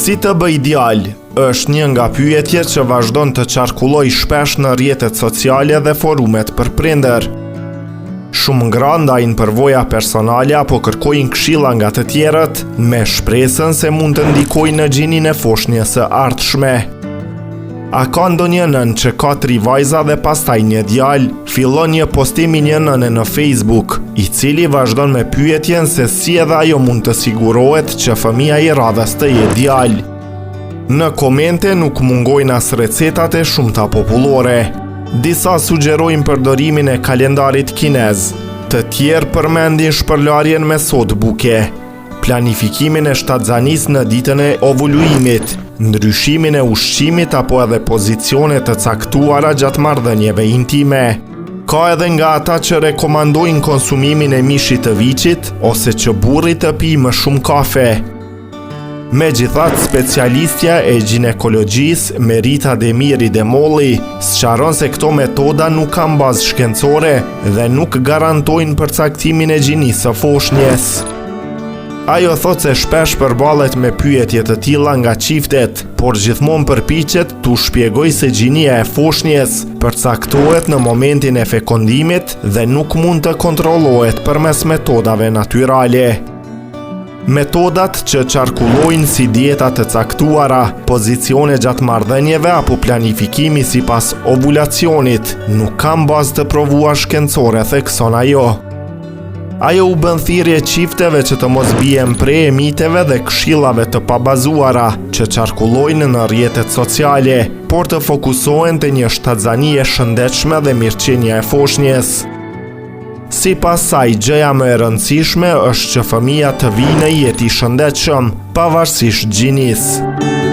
Si të bëj djalë është një nga pyetjet që vazhdon të qarkulloj shpesh në rrjetet sociale dhe forumet për prindër. Shumë ngra ndajnë përvoja personale apo kërkojnë këshilla nga të tjerët me shpresën se mund të ndikojnë në gjinin e foshnjës së ardhshme. A ka ndonjë nën që ka 3 vajza dhe pastaj një djalë? Fillon një postim i një nëne në Facebook, i cili vazhdon me pyetjen se si edhe ajo mund të sigurohet që fëmia i radhës të jetë djalë. Në komente nuk mungojnë as recetat e shumta popullore. Disa sugjerojnë përdorimin e kalendarit kinez, të tjerë përmendin shpërlarjen me sotbuke, planifikimin e shtatzanis në ditën e ovuluimit, ndryshimin e ushqimit apo edhe pozicione të caktuara gjatë marrëdhënieve intime. Ka edhe nga ata që rekomandojnë konsumimin e mishit të viçit ose që burri të pijë më shumë kafe. Megjithatë, specialistja e ginekologjisë Merita Demiri Demolli sqaron se këto metoda nuk kanë bazë shkencore dhe nuk garantojnë përcaktimin e gjinisë së foshnjës. Ajo thot se shpesh përballet me pyetje të tilla nga çiftet, por gjithmonë përpiqet t'u shpjegoj se gjinia e foshnjës përcaktohet në momentin e fekondimit dhe nuk mund të kontrollohet përmes metodave natyrale. Metodat që qarkullojnë si dieta të caktuara, pozicione gjatë marrëdhënieve apo planifikimi sipas ovulacionit nuk kanë bazë të provuar shkencore, thekson ajo. Ajo u bën thirrje çifteve që të mos bien prej e miteve dhe këshillave të pabazuara që qarkullojnë në rrjetet sociale, por të fokusohen te një shtatzani e shëndetshme dhe mirëqenia e foshnjës. Sipas saj, gjëja më e rëndësishme është që fëmia të vijë në jetë i shëndetshëm, pavarësisht gjinisë.